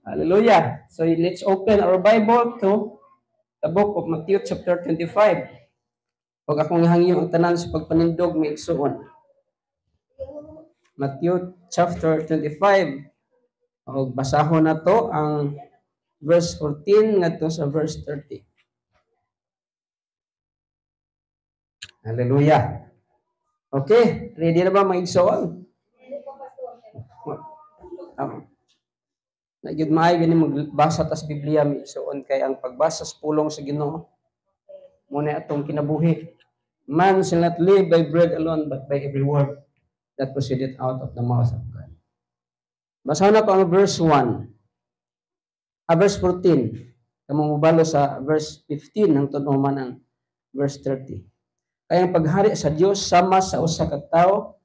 Hallelujah. So let's open our Bible to the book of Matthew chapter 25. Huwag akong hangyo ang tanan sa pagpanindog may igsuon. Matthew chapter 25. O basahon na to ang verse 14 ngadto sa verse 30. Hallelujah. Okay, ready na ba mga igsuon? Nagyud maay gani magbasa tas Biblia mi igsuon kay ang pagbasa sa pulong sa Ginoo mo na atong kinabuhi. Man shall not live by bread alone, but by every word that proceedeth out of the mouth of God. Basahin na ko ang verse 1. Verse 14. Kamang mubalo sa verse 15 ng tunuman ang verse 30. Kaya ang paghari sa Dios sama sa usa ka tawo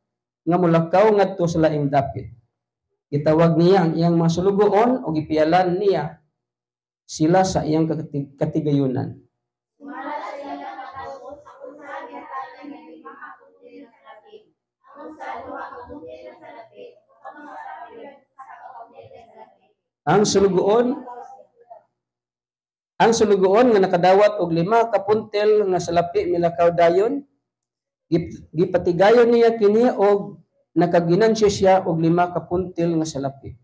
nga mulakaw ngadto sa laing dapit. Gitawag niya ang iyang mga sulugoon o gipialan niya sila sa iyang katigayunan. Ang sulugoon nga nakadawat og 5 ka puntel nga salapi milakaw dayon, gipatigayon niya kini og nakaginansya siya og 5 ka puntel nga salapi.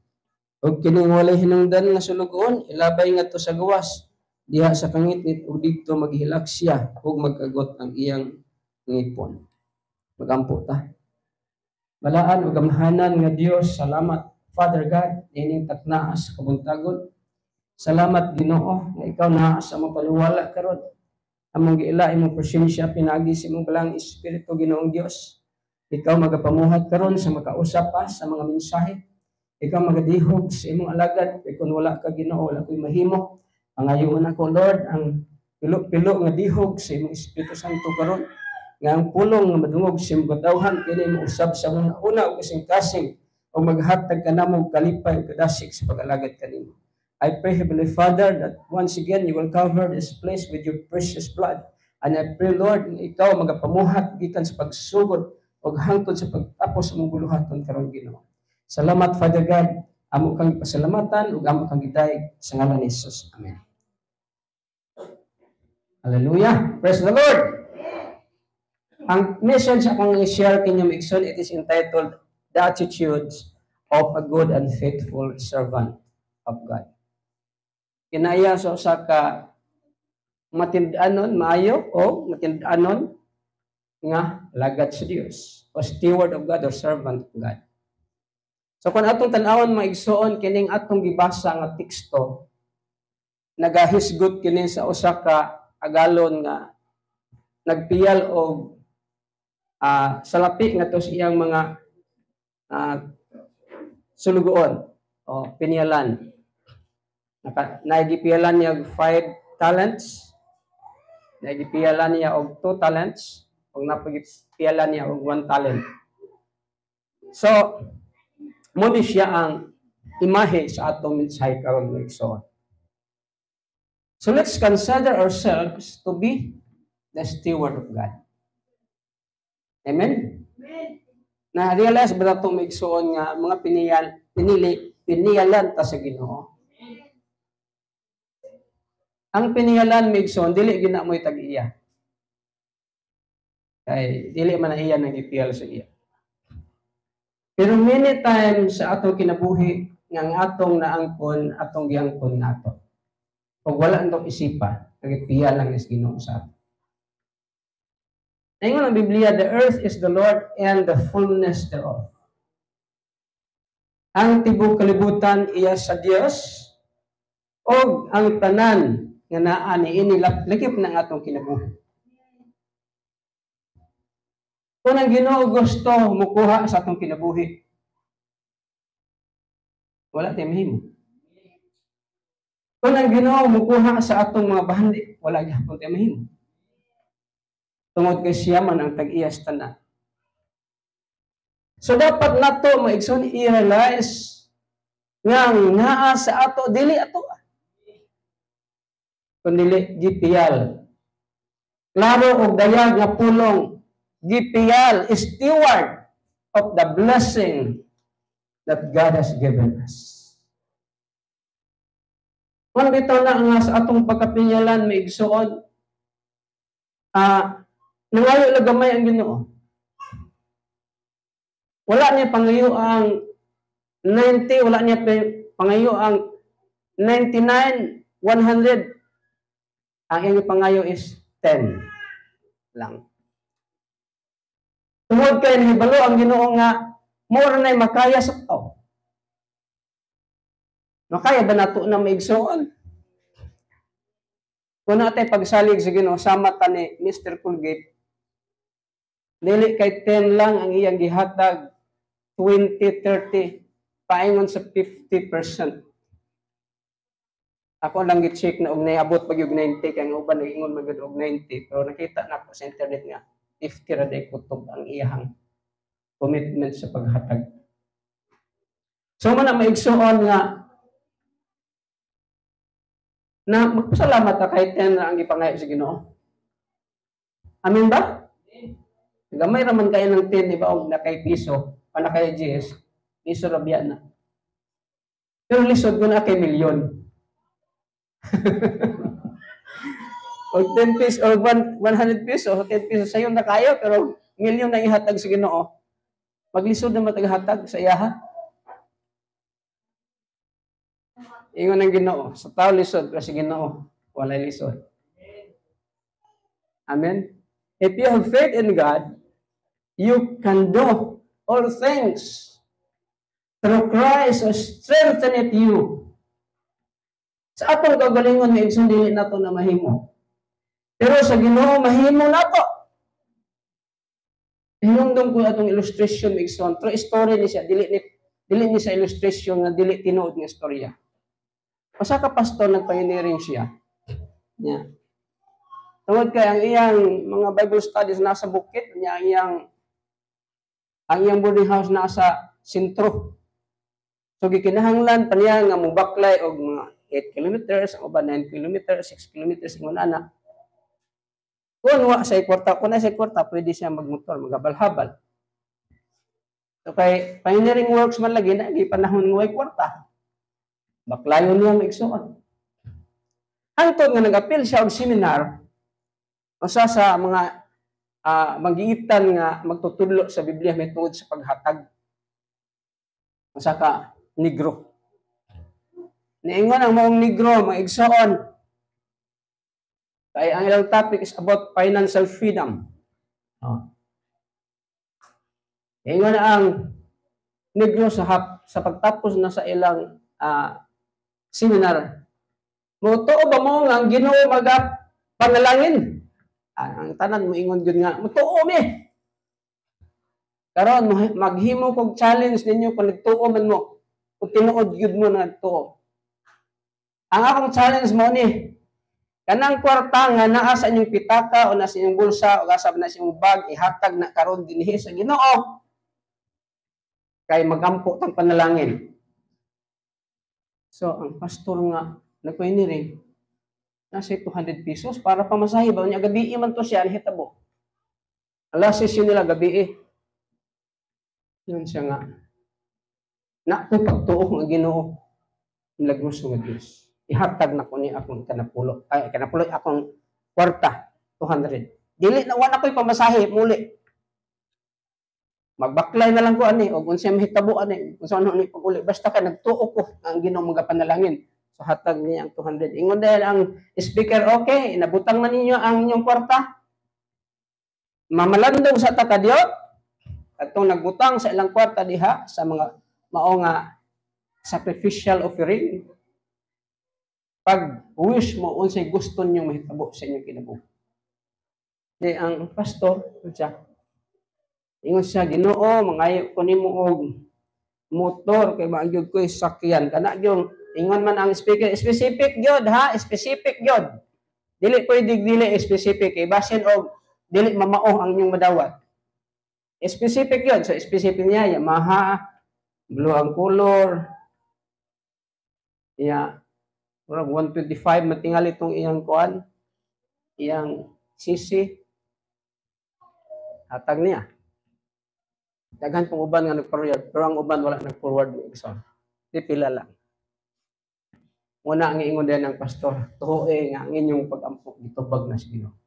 Og kining walay hinungdan nga sulugoon ilabay ngadto sa gawas diha sa kangitnit ug didto maghilak siya ug magagot ang iyang ngipon. Magampo ta. Balaan ug gamhanan nga Dios, salamat Father God, ining taknaa sa kabuntagon. Salamat Ginoo nga ikaw naa sa among paluwala karon. Among giila imong presensya pinagi sa imong balang espiritu Ginoong Dios. Ikaw magapamuhat karon sa makausap pa sa mga mensahe. Ikaw magadihog sa imong alagad kay kun wala ka Ginoo wala koy mahimo. Pangayoon ako Lord ang pilo-pilo nga dihog sa imong Espiritu Santo karon nga ang pulong nga madungog sa imong katawhan kini mo usab sa una ug kasing-kasing o maghatag ka namo kalipay ug kadasig sa pag-alagad kanimo. I pray, Heavenly Father, that once again you will cover this place with your precious blood. And I pray, Lord, ikaw magapamuhat gikan sa pagsugod o hangtod sa pagtapos sa mong buluhaton karon Ginoo. Salamat, Father God. Amo kang pasalamatan ug amo kang gidayeg sa ngalan ni Jesus. Amen. Hallelujah. Praise the Lord. Ang message akong i-share kinyo Mixon, it is entitled The Attitudes of a Good and Faithful Servant of God. Kinaya sa usa ka matindanon maayo o matindanon nga lagad sa Dios o steward of God or servant of God. So kung atong tan-awon maigsuon kining atong gibasa nga teksto nagahisgot kini sa usa ka agalon nga nagpiyal og salapi nga to sa iyang mga sulugoon o pinyalan. Nagipiyalan niya og 5 talents, nagipiyalan niya og 2 talents, ug napagipiyalan niya og 1 talent. So, muna siya ang imahe sa atong mensahe karon nga igsoon. So let's consider ourselves to be the steward of God. Amen? Na-realize ba nato may igsoon nga mga piniyalan ta sa Ginoo? Ang pinihalan migson dili gina mo'y tag-iya. Kay dili man iya nang ipiyal sa iya. Pero many times sa atong kinabuhi nga ang atong naangkon atong giangkon nato. Pag wala antong isipa, nagipiyal lang is Ginoo sa ato. Ingon ang Biblia, the earth is the Lord and the fullness thereof. Ang tibok kalibutan iya sa Dios og ang tanan nga naa niini lakip ng atong kinabuhi. Kung ang Ginoo gusto mukuha sa atong kinabuhi, wala tayong mahimo. Kung ang Ginoo mukuha sa atong mga bahandi, wala gyapon tayong mahimo. Tungod kay siya man ang tag-iyas tanan. So dapat nato maigsoon i-realize nga naa sa ato dili ato kundi gipiyal. Klaro og dayag nga pulong gipiyal, steward of the blessing that God has given us. Kung bitaw na nga sa atong pagkapinyalan may igsuon, nangayo lang gamay ang Ginoo. Wala niya pangayo ang 90, wala niya pangayo ang 99, 100. Ang iyong pangayo is 10 lang. Tungod kay nahibalo ang Ginoo nga more na makaya sa tao. Makaya ba nato na maigsuon? Kung natin pagsalig sa Ginoo, sama ta ni Mr. Colgate, dili kay 10 lang ang iyang gihatag, 20, 30, paingon sa 50%. Ako lang gi-check na og naabot pag yung 90, kaya nga uban nag-ingon magud og 90, pero nakita na ko sa internet nga 50 ra day kutob ang iyang commitment sa paghatag. So man na maigsuon nga na magpasalamat ka kahit 10 na ang gipangayo sa Ginoo. Amen ba? Gamay raman kayo ng 10, di ba? O na kay piso, o na kay GS, piso rabia na. Pero lisod ko na kay milyon. O 10 piso, o 100 piso, o 10 piso sa'yo na kayo, pero milyon na ihatag sa Ginoo. Maglisod na mataghatag sa iyaha. Ingon ang Ginoo, sa tao lisod, kasi Ginoo, walay lisod. Amen? If you have faith in God, you can do all things through Christ who strengtheneth you. Sa atong kagalingon, may dili nato na mahimo. Pero sa Ginoo, mahimo nato. Hinungdong ko atong illustration, may igsoon. True story ni siya, dili ni sa illustration nga dili tinuod nga istorya. Usa ka pastor nagpioneering siya. Yeah. Tungod kay ang iyang mga Bible studies nasa bukid, niya ang iyang boarding house nasa sentro. So gikinahanglan pa niya nga mobaklay og mga 8 kilometers, ang uban 9 kilometers, 6 kilometers ingon ana. Kung wa sa kwarta, kung na sa kwarta, pwede siya magmotor, maghabal-habal. So kay pioneering works man lagi na panahon nga way kwarta. Baklayon niya maigsuon. Hangtod nga nag-appeal siya og seminar, usa sa mga magiitan nga magtutudlo sa Biblia may tungod sa paghatag. Usa ka negro. Niingon ang maong negro, maigsuon. Kaya ang ilang topic is about financial freedom. Niingon ang negro sa pagtapos na sa ilang seminar. Mutuo ba mo nga ang Ginoo panalangin? Ang tanan mo ingon gyud nga, mutuo mi. Karon maghimo kog challenge ninyo kung nagtuo man mo. Kung tinuod gyud mo na nagtuo. Ang akong challenge mo ni, kanang kwarta nga naa sa inyong pitaka o nasa inyong bulsa o asab na sa inyong bag, ihatag na karon dinhi sa Ginoo. Kay magampo tang panalangin. So, ang pastor nga nagpioneering, nasa 200 pesos para pamasahe ba niya gabi man to siya hitabo. Alas session nila gabi. Yun siya nga. Nato pagtuo nga Ginoo. Ilagmos nga Dios. Ihatag na ko ni akong kanapulo akong kwarta 200. Dili na wala ko'y pamasahe muli. Magbaklay na lang ko ani og unsay mahitabo ani unsa ano ni paguli basta ka nagtuo ko ang Ginoo magapanalangin. So hatag niya ang 200. Ingon dahil ang speaker, okay, nabutang man ninyo ang inyong kwarta. Mamalandong sa takadiyot. Atong nagbutang sa ilang kwarta diha sa mga mao nga sacrificial offering. Pag wish mo unsay gusto niyo mahitabo sa inyong kinabuhi. Di ang pastor, siya. Ingon siya, Ginoo, mangayo ko nimo og motor kay maagyod ko sakyan kana gyud. Ingon man ang speaker, specific gyud ha, specific gyud. Dili pwede dili specific kay basin og dili mamao ang inyong madawat. Specific yun. So, specific niya, Yamaha, blue ang color. Yeah. 125, matingal itong iyang kuan. Iyang CC. Hatag niya. Daghan pong uban nga nag-forward. Pero ang uban wala nag-forward. Di pila lang. Muna ang ingon din ng pastor, tuhoy nga ang inyong pag-ampok gitubag na sa Ginoo.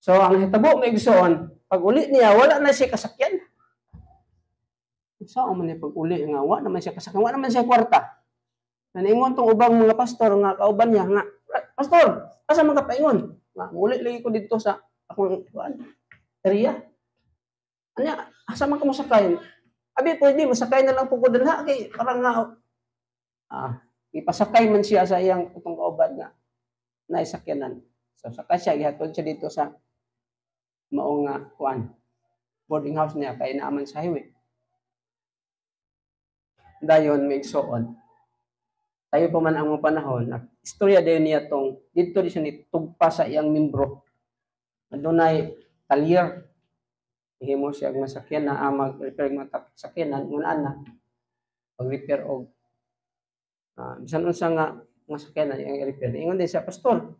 So ang hitabo maigsoon, pag uli niya wala na siya kasakyan. Sao man ni pag uli nga wala naman siya kasakyan, wala naman siya kwarta. Naningon tong ubang mga pastor nga kauban niya nga, pastor, asa man ka paingon? Nga uli lagi ko dito sa akong area. Anya, asa man ka mo sakay? Abi pwede masakay na lang po ko dinha kay parang nga ipasakay man siya sa iyang itong kauban nga naisakyanan. So sakay siya gihatod siya dito sa mao nga boarding house niya kay naaman sa highway. Dayon may igsoon. Tayo pa man ang mga panahon, istorya dayon niya tong dito di siya nitugpa sa iyang membro. Adunay talyer. Himo siya ang masakyan na mag-repair ng sakyanan ngun ana pag-repair og bisan unsa nga masakyanan ang repair. Ingon din siya, pastor,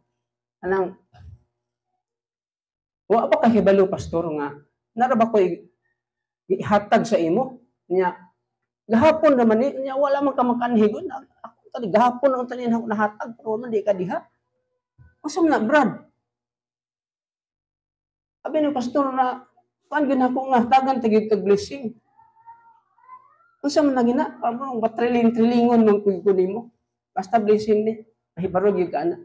anang wa ba kahibalo pastor nga nara ba ko ihatag sa imo niya gahapon naman niya wala man ka makanhigon ako tadi gahapon ang tanin ako nahatag pero man di ka diha asa man na brad abi ni pastor na kuan gyud ako nga hatagan tigid kag blessing unsa man na gina among batriling-trilingon man kun nimo basta blessing ni mahibaro gyud ka ana.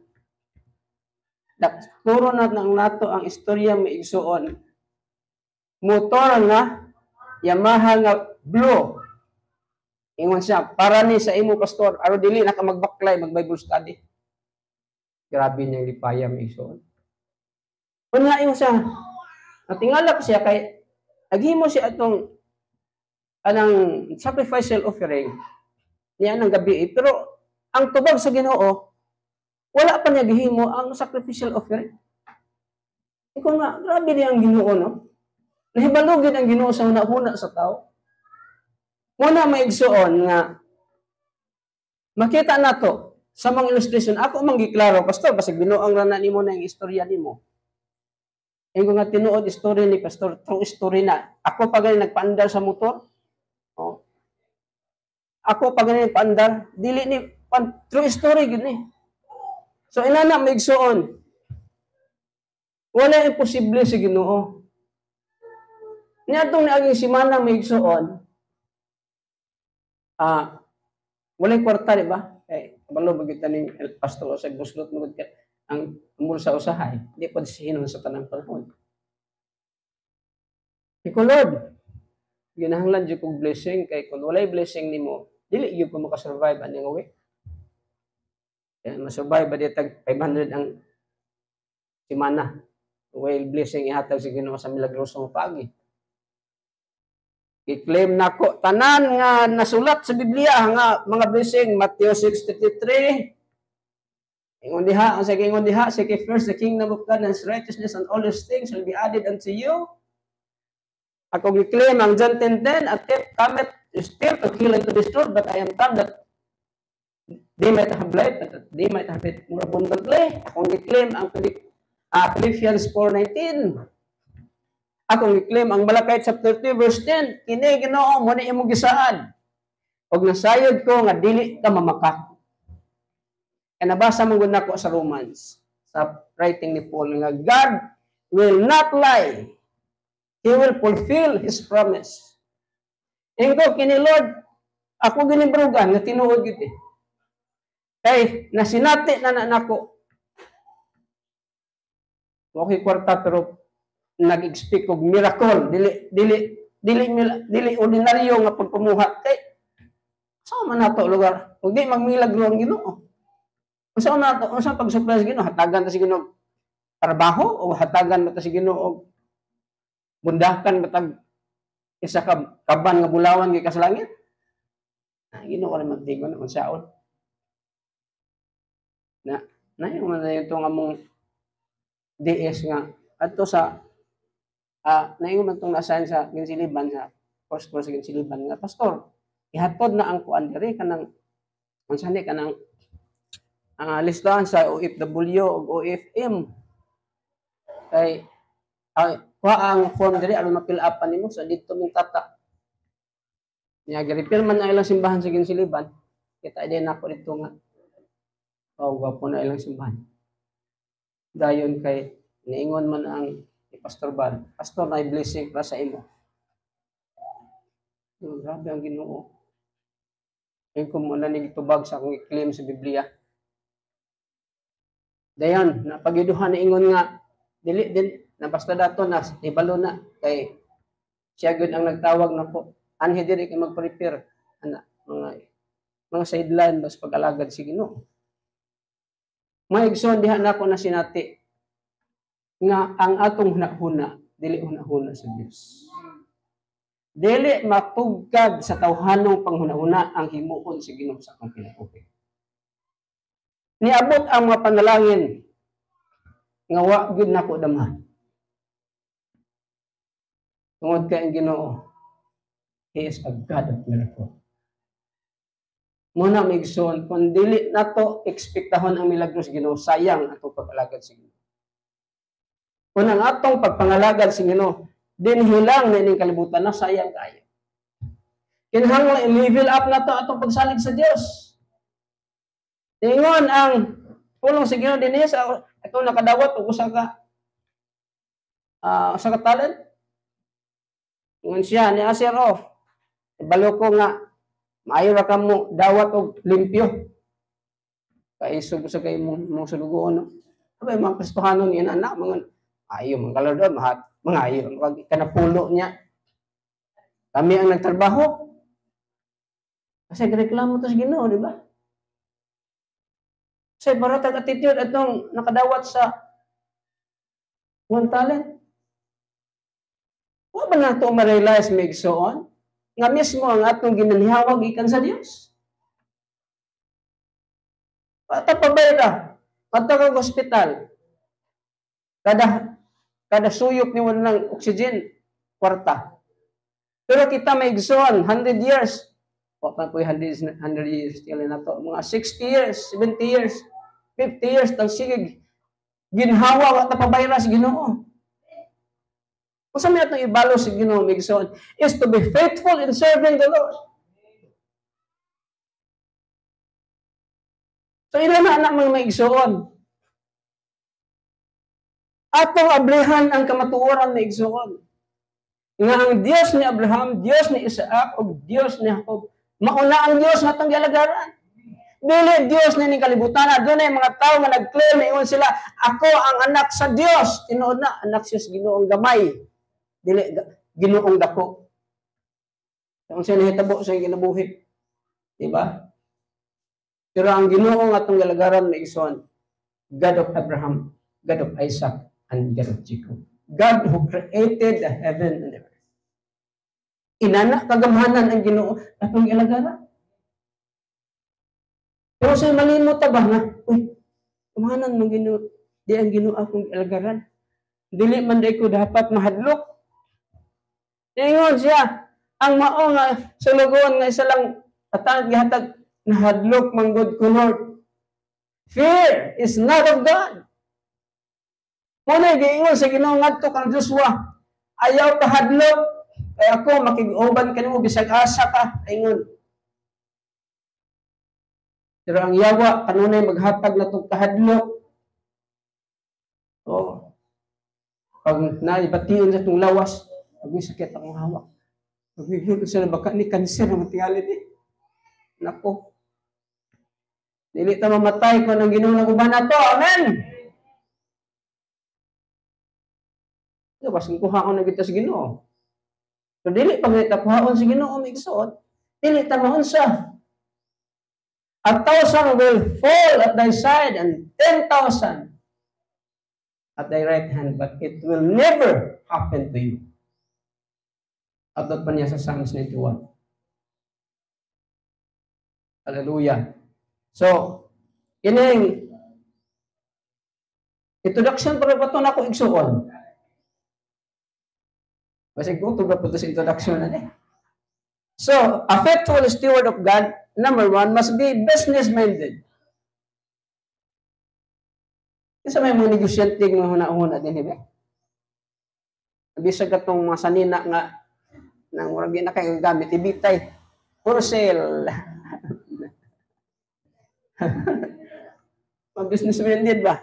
Turo na ng nato ang istorya maigsoon. Motor nga Yamaha nga blue. Ingon siya, para ni sa imo pastor, aro dili na ka magbaklay, mag-Bible study. Grabe niyang lipaya maigsoon. Unya ingon siya, natingala siya kay naghimo siya atong anang sacrificial offering niya ng gabi pero ang tubag sa Ginoo wala pa niya gihimo ang sacrificial offering. Ikaw nga, grabe niya ang Ginoo, no? Nahibalugin ang Ginoo sa una-una sa tao. Muna maigsoon nga, makita na to sa mga illustration. Ako manggiklaro, pastor, basig binuang rana nimo na yung istorya nimo. Yung nga tinuod istorya ni pastor, true story na. Ako pa galing nagpaandar sa motor. Oh. Ako pa galing nagpaandar. Dili ni, true story, gini. So, inana maigsoon. Wala imposible sa Ginoo. Niadtong niaging simana maigsoon. Walay kwarta, di ba? Eh, kabalo bagit ni el pastor sa buslot mo ang umul sa usahay. Di pa sihinon sa tanang panahon. Iko Lord, ginahanglan jud kog blessing kay kun walay blessing nimo, dili gyud ko makasurvive ani nga way. Masurvive ba tag 500 ang simana. While blessing ihatag sa Ginoo sa milagrosong pagi. I-claim nako tanan nga nasulat sa Biblia nga mga blessing Matthew 6:33. Ingon diha ang sige ingon diha seek first the kingdom of God and his righteousness and all these things will be added unto you. Ako gi-claim ang John 10:10 at thief cometh still to kill and to destroy but I am come that they might have life, that they might have it more abundantly. Akong i-claim ang Philippians 4:19. Akong i-claim ang Malakay chapter 2 verse 10. Kini Ginoo mo ni imong gisaad. Og nasayod ko nga dili ka mamaka. Kaya nabasa mo gud nako sa Romans, sa writing ni Paul nga God will not lie. He will fulfill His promise. Ingko kini Lord, ako ginibrugan nga tinuod gid eh. Kay nasinati na nako. Okay kwarta pero nag-expect og miracle, dili ordinaryo nga pagpamuhat kay sa man nato lugar. Ug di magmilagro ang Ginoo. Unsa nato, unsa pag-supply sa Ginoo, hatagan ta sa Ginoo trabaho o hatagan ta sa Ginoo bundakan matag isa ka kaban nga bulawan gi ka sa langit. Ginoo ka magtingon unsaon. Na yung man itong among DS nga adto sa naingon man itong na-assign sa Ginsiliban sa course sa Ginsiliban nga pastor ihatod na ang kuan diri kanang unsa ni kanang listahan sa OFW ug OFM kay kuha ang form diri aron ma-fill up nimo sa dito mong tata niya gi-repair man ang ilang simbahan sa Ginsiliban kita din nako dito nga Gwapo na ilang simbahan. Dayon kay niingon man ang ni Pastor Bal, Pastor, na blessing para sa imo. Grabe ang Ginoo. Yung kung muna nagtubag sa akong i-claim sa Biblia. Dayan, napagiduhan na ingon nga, dili din, na basta dato na, ibalo na, kay siya gud ang nagtawag na po, anhi diri kay mag-prepare, mga sideline, bas pag-alagad si Ginoo. Maigsoon diha na ako na sinati, nga ang atong hunahuna, dili hunahuna sa Dios. Dili matugkad sa tawhanong panghunahuna ang himuon si Ginoo sa akong kinabuhi. Niabot ang mga panalangin nga wa gyud nako damhan. Tungod kay ang Ginoo, He is a God of miracle. Muna migsoon, kung dili nato ekspektahon ang milagros Ginoo, sayang atong pag-alagad sa Ginoo. Kung ang atong pagpangalagad sa Ginoo, din hilang na ining kalibutan na, sayang kayo. Kinahanglan i-level up na to atong pagsalig sa Dios. Ingon ang pulong sa Ginoo dinhi sa atong nakadawat og usa ka talent. Ingon siya ni Asir, ibalo ko nga maayo ra kamo dawat og limpyo. Kay sug sa kay mong sulugoon, no? Abay mga Kristohanon yan anak mga ayo mga kalordon mga ayo kana pulo niya. Kami ang nagtrabaho. Kasi reklamo to sa Ginoo, di ba? Kasi baratag attitude atong nakadawat sa one talent. Wa ba na ito ma-realize may igsoon? Nga mismo ang atong ginanihawag ikan sa Dios. Pata pabayra, pata kag hospital. Kada suyop ni wala ng oxygen, kwarta. Pero kita may igsoon, 100 years. Wala po 100 years, tila na to. Mga 60 years, 70 years, 50 years, tang sige, ginhawa, at napabayra si Ginoo. Kung sa mga itong ibalo si Ginoo, migsoon, is to be faithful in serving the Lord. So, ilan na anak mga maigsoon. Atong ablihan ang kamatuoran na igsoon. Nga ang Diyos ni Abraham, Diyos ni Isaac, o Diyos ni Jacob, mauna ang Diyos na itong galagaran. Dili Diyos na ining kalibutan. Doon ay mga tao nga nag-claim, iyon sila, ako ang anak sa Diyos. Tinuod na, anak siya sa Ginoong gamay. Dili, Ginoong dako. Kung siya nahitabo sa kinabuhi. Diba? Pero ang Ginoo nga itong galagaran may ison, God of Abraham, God of Isaac, and God of Jacob. God who created the heaven and the earth. Inana kagamhanan ang Ginoo atong galagaran. Pero sa malimot ba nga, kamahanan ng Ginoo, di ang Ginoo akong galagaran. Dili man day ko dapat mahadlok. Ingon siya, ang mao nga sa lugon nga isa lang atang gihatag nahadlok manggod ko Lord. Fear is not of God. Muna giingon sa Ginoo ngadto kang Joshua, ayaw ka hadlok, kay ako makig-uban kanimo bisag asa ka, ingon. Pero ang yawa kanunay maghatag na tong kahadlok. Pag naibation sa itong lawas, pag sakit akong hawak. Pag sa baka ni kanser ang tingali ni. Nako. Dili ta mamatay ko ng Ginoo nga uban nato. Amen. Bas kuhaon na kita sa Ginoo. So dili pag nitakuhaon sa Ginoo migsuot, dili ta maunsa. 1,000 will fall at thy side and 10,000 at thy right hand, but it will never happen to you. Atot pa niya sa Psalms 91. Hallelujah. So, ining introduction para pa ito na ako igsuon. Kasi kung ito pa sa introduction na eh. So, a faithful steward of God, number one, must be business-minded. Kasi may mga negosyante nga huna-huna din, diba? Bisag katong mga sanina nga nang murag na kayo gamit, ibitay. For sale. Mga businessman din ba?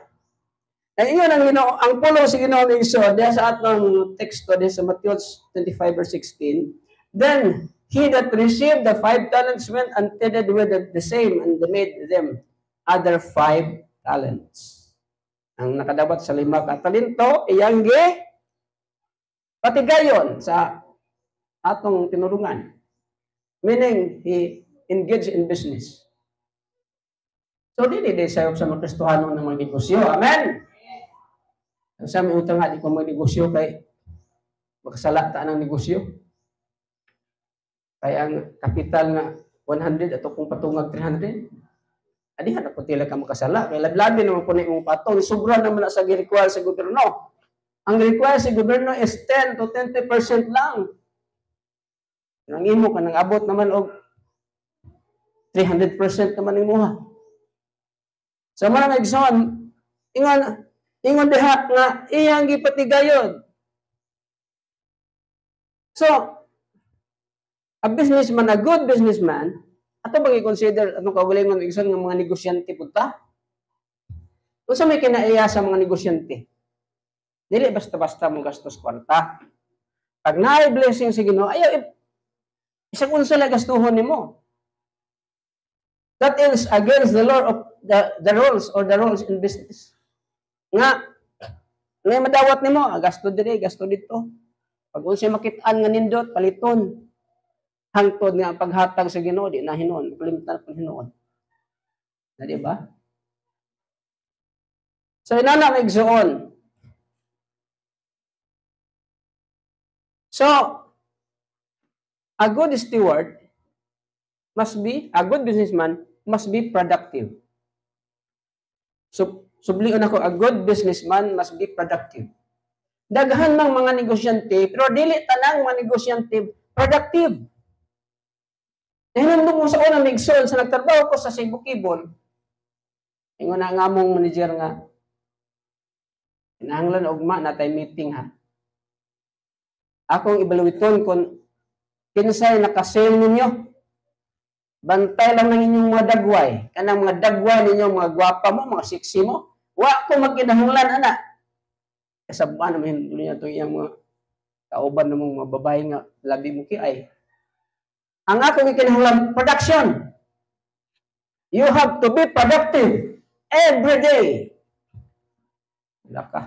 Ay ingon ang Ginoo, ang pulo si Ginoo ni Iso, diya sa atong teksto diya sa Matthew 25 verse 16. Then he that received the 5 talents went and traded with the same, and made them other 5 talents. Ang nakadawat sa 5 ka talento, iyang patigayon sa atong tinulungan. Meaning, he engaged in business. So, dili sayo sa mga Kristohano ng mga negosyo. Amen? Sa may utang nga, di ko mga negosyo kay magkasalata ng negosyo. Kaya ang kapital nga 100 ato kung patungag 300. Adihan ako tila ka makasala. Kaya lablabi naman po na yung patong. Sobra naman na sa require sa gobyerno. Ang require sa gobyerno is 10 to 20% lang. Nang imo ka nang abot naman og 300% naman imo ha. Sa mga nagson, ingon diha nga iyang gipatigayon. So, a businessman, a good businessman, ato bang i-consider atong kaugalingon ng igsoon nga mga negosyante punta? Kung sa may kinaiya sa mga negosyante, dili basta-basta mo gastos kwarta. Pag naay blessing sa Ginoo, ayaw isang unsa lang gastuhon nimo. That is against the law of the rules or the rules in business. Nga madawat nimo, gasto diri, gasto dito. Pag unsay makit-an nga nindot, paliton. Hangtod nga paghatag sa Ginoo di na hinuon, kalimtan pag hinuon. Na di ba? So inana igsoon. So a good steward must be, a good businessman must be productive. So sublion ako, a good businessman must be productive. Daghan mang mga negosyante, pero dili tanang mga negosyante productive. Hinumdum mo sa una migsoon sa nagtrabaho ko sa Cebu Cable. Ingon na nga mong manager nga, kinahanglan ugma natay meeting ha. Akong ibaluwiton kung kinsay nakasale ninyo. Bantay lang ng inyong mga dagway. Kanang mga dagway ninyo, mga gwapa mo, mga sexy mo. Wa ko magkinahanglan ana. Kasabaan naman hindi niya ito yung mga kauban ng mga babae nga labi mo ay. Ang akong ikinahanglan, production. You have to be productive every day. Wala ka.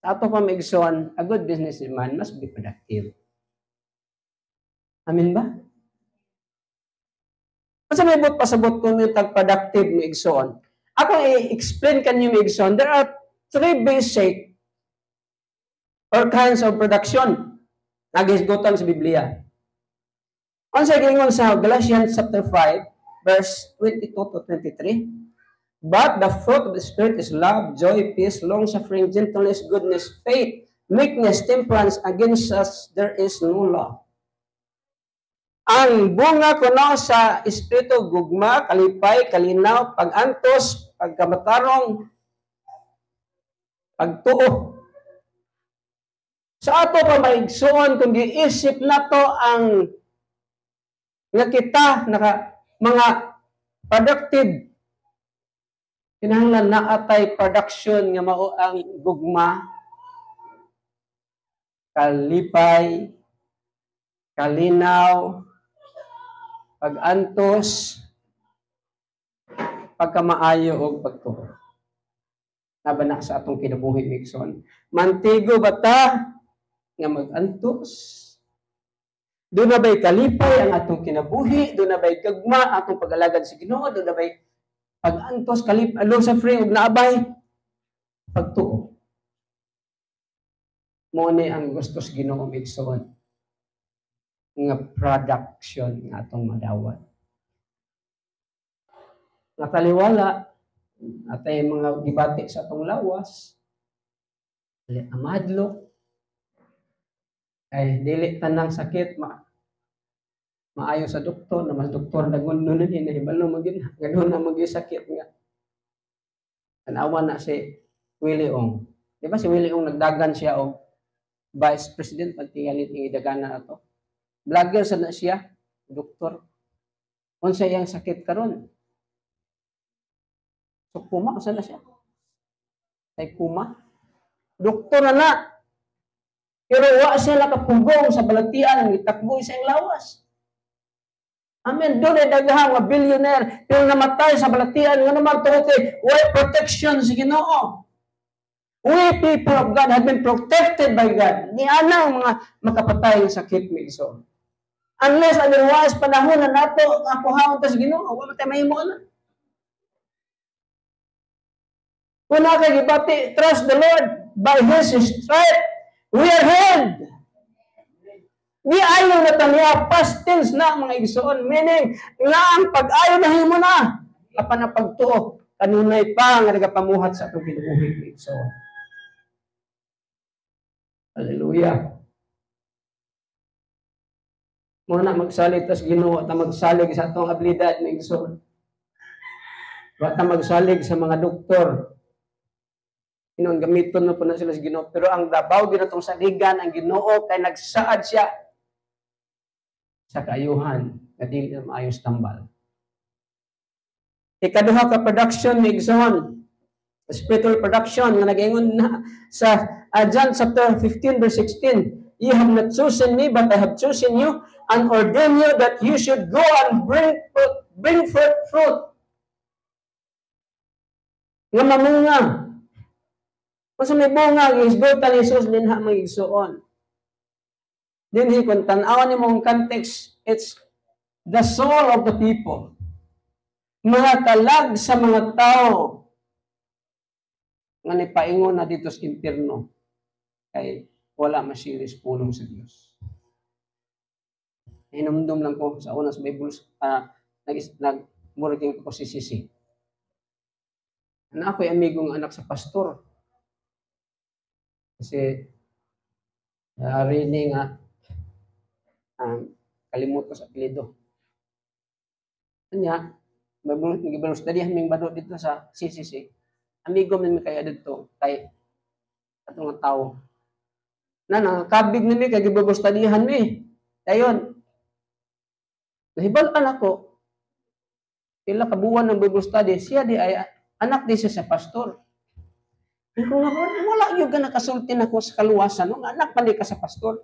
Sa ato pamigsoon, a good businessman must be productive. Amin ba? Kasi may bot pasabot kung yung tag-productive mo igsoon. Ako i-explain kanyo mo igsoon, there are 3 basic or kinds of production na gisgutan sa Biblia. Kung sa gingon sa Galatians chapter 5, verse 22 to 23, but the fruit of the Spirit is love, joy, peace, long-suffering, gentleness, goodness, faith, meekness, temperance. Against us there is no law. Ang bunga kuno sa Espiritu, gugma, kalipay, kalinaw, pag-antos, pagkamatarong, pagtuo. Sa ato pa maigsoon, kung giisip na to ang nga kita, mga productive, kinahanglan na atay production nga mao ang gugma, kalipay, kalinaw, pag-antos, pagkamaayo o pagtuo. Nabana sa atong kinabuhi migsoon. Mantigo bata nga mag-antos. Doon na ba'y kalipay ang atong kinabuhi, doon na ba'y gagma atong pag-alagad sa Ginoo, doon na ba'y pag-antos, kalipay, long-suffering ug naabay pagtuo. Mo ni ang gusto sa Ginoo migsoon nga production nga atong madawat. Nakaliwala atay mga gibati sa atong lawas, amadlo, ay dili tanang sakit maayo sa doktor, na mas doktor nagunnon na hinahibalo magin ganoon na magi sakit nga. Tanawa na si Willie Ong. Di ba si Willie Ong nagdagan siya og Vice President pagtingalit ng idagana ato. Vlogger sa na siya, doktor. Unsa iyang sakit karon? So, kuma, saan na siya? Ay, kuma. Doktor na. Pero wa siya nakapugong sa balatian, itakbo sa lawas. Amen. Doon ay daghang mga billionaire, pero namatay sa balatian, nga naman tungkol why protection sa Ginoo. We people of God have been protected by God. Di ana ang mga makapatay ng sakit may iso. Unless otherwise, panahon na nato, ako haon ta sa Ginoo, wala tayo mahimo na. Kung nakagibati, trust the Lord, by His stripe, we are healed. Di ayaw na taniya, past tense na mga igsoon. Meaning, nga ang pag-ayaw na himo na. Apan na pagtuo, kanunay pa nga nagapamuhat sa itong kinubuhi mga igsoon. Hallelujah. Muna magsalig tas Ginoo at magsalig sa atong abilidad mga igsoon. Wa ta magsalig sa mga doktor. Inong gamiton na po na sila sa Ginoo. Pero ang dabaw ginatong saligan ang Ginoo kay nagsaad siya sa kaayuhan na dili na maayos tambal. Ikaduha ka production ni Igsoon, spiritual production nga nag-ingon na sa John chapter 15 verse 16, "You have not chosen me, but I have chosen you and ordained you that you should go and bring forth fruit." Nga mamunga. Kung may bunga, isbutan ni Jesus linha mga igsoon. Dinhi kung tanawan ni mong context, it's the soul of the people. Mga kalag sa mga tao nga nipaingon na dito sa impierno kay wala masiris pulong sa Dios. Hinumdum lang ko sa una sa Bible, nag-working ko si Sisi. Na ako'y amigong anak sa pastor. Kasi rini nga kalimut ko sa apelido. Kanya, magibalos tadihan ming bado dito sa CCC. Amigo man kaya dito kay atong tao. Kabig nimi kay gibalos tadihan mi. Dayon. Nahibalan ako. Pila ka buwan ng Bible study, siya di ay anak di siya sa pastor. Kung wala yung ka nakasulti na ko sa kaluwasan, no? Anak pali ka sa pastor.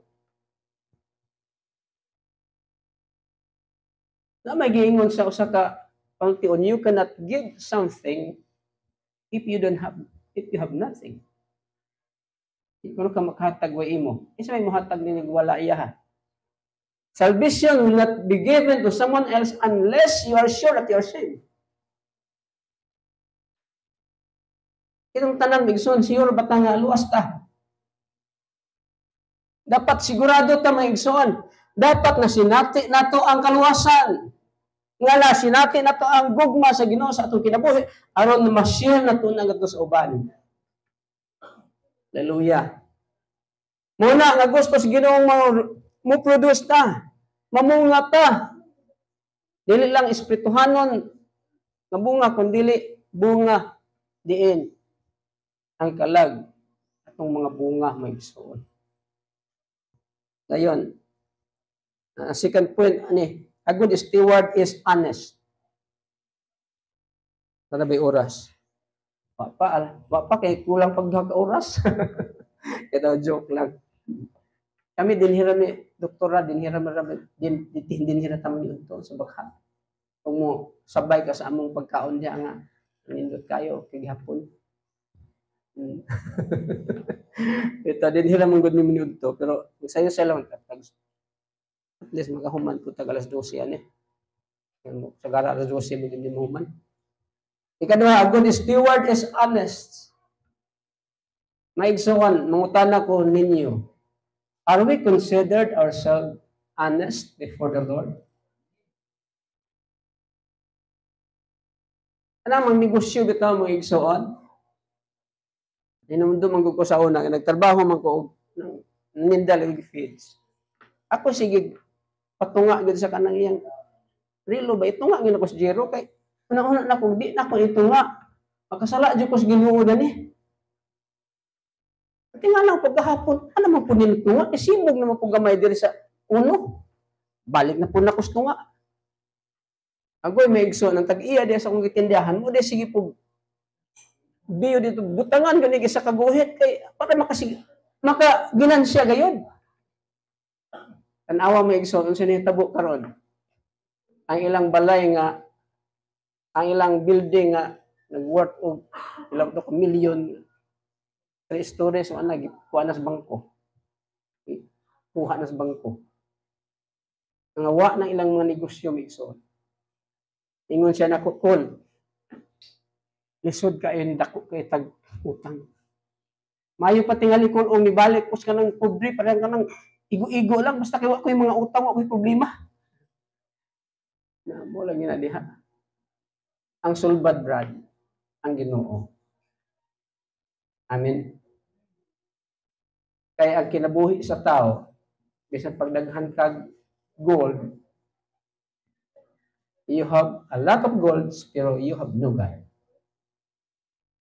Na may giingon sa usa ka pantion, you cannot give something if you have nothing. Kung ka makahatag wa imo, isa may mohatag ni wala iya. Salvation will not be given to someone else unless you are sure that you are saved. Itong tanan migson, siguro bata nga luwas ta. Dapat sigurado ta mga igsoon. Dapat na sinati nato ang kaluwasan. Nga na sinati nato ang gugma sa Ginoo sa atong kinabuhi aron na ma-share nato na gadto sa uban. Hallelujah. Muna nga gusto sa Ginoo mo produce ta. Mamunga ta. Dili lang espirituhanon nga bunga kundi bunga diin ang kalag atong mga bunga may igsoon. Dayon. Second point ani, a good steward is honest. Para may oras. Papa kay kulang pagduha ka oras. Ito joke lang. Kami dinhira ni doktora dinhira taman yun sa bakha. Kung mo sabay ka sa among pagkaon diya nga nindot kayo kay gihapon. Ito din hira mong good minute to pero sayo sa lang at least magahuman po tag alas 12 yan sa gara alas 12 mo din mahuman. Ikaduha, a good steward is honest. Maigsoon, mangutana ko ninyo, are we considered ourselves honest before the Lord? Ano mang negosyo bitaw mo igsoon? Inumdo man ko sa una, nagtrabaho man ko ng nindal og feeds. Ako sige patunga gid sa kanang iyang relo ba itunga gid ako sa Jero kay una na ko di na ko itunga. Makasala jud ko sa Ginoo dani. Tingala lang pagkahapon, ano man po nitunga, isibog naman po gamay diri sa uno. Balik na po na ko sa tunga. Agoy may igsoon ang tag-iya diya sa akong gitindahan mo di sige po biyo dito butangan gani sa kaguhit kay para makaginansya gayon. Tanawa mo igsoon unsa ni tabo karon. Ang ilang balay nga ang ilang building nga nag-worth og ilang to ka million 3 stories ana kuha na sa bangko. Kuha na sa bangko. Nga wa ng ilang mga negosyo igsoon. Ingon siya nako call. Lisod ka ni dako kay tag utang. Mayo pa tingali kung ni balik us ka ng pobre parang ka ng igo-igo lang basta kay wa ko yung mga utang wa ko yung problema. Na mo lang ina diha. Ang sulbad brad ang Ginoo. Amen. Kaya ang kinabuhi sa tao bisan pagdaghan kag gold, you have a lot of golds pero you have no God.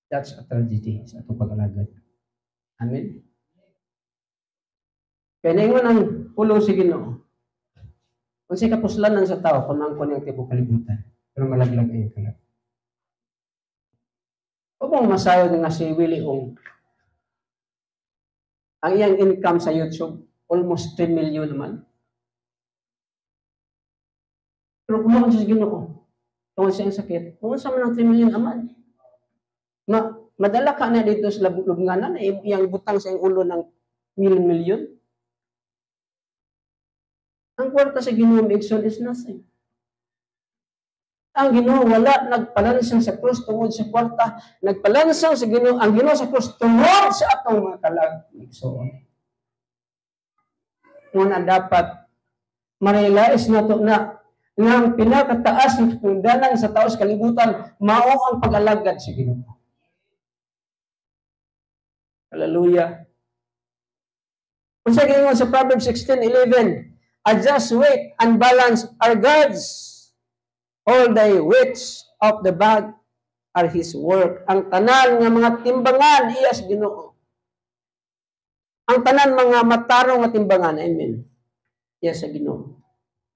That's a tragedy sa atong pag-alagad. Amen. Kaya naingon ang pulong si Ginoo. Kung si kapuslanan sa tao, kumangkon yung tipo kalibutan. Pero malaglag ang kalag. Kung masayo nga si Willie Ong, ang iyang income sa YouTube, almost 3 million naman. Pero kumangkon siya sa Ginoo. Tungkol siya ang sakit. Kung sa man ng 3 million naman. Madala ka na dito sa lubnganan, iyang butang sa iyang ulo ng million. Ang kwarta sa Ginoo igsoon is nothing. Ang Ginoo wala nagpalansang sa krus tungod sa kwarta, nagpalansang sa Ginoo ang Ginoo sa krus tungod sa atong mga kalag igsoon. Muna dapat ma-realize nato na ang pinakataas ng tungdanan sa tao sa kalibutan mao ang pag-alagad sa Ginoo. Hallelujah. Kung sa gingon sa Proverbs 16:11, a just weight and balance are God's. All the weights of the bag are His work. Ang tanan nga mga timbangan, iyas Ginoo. Ang tanan mga matarong nga timbangan, amen. Iyas sa Ginoo.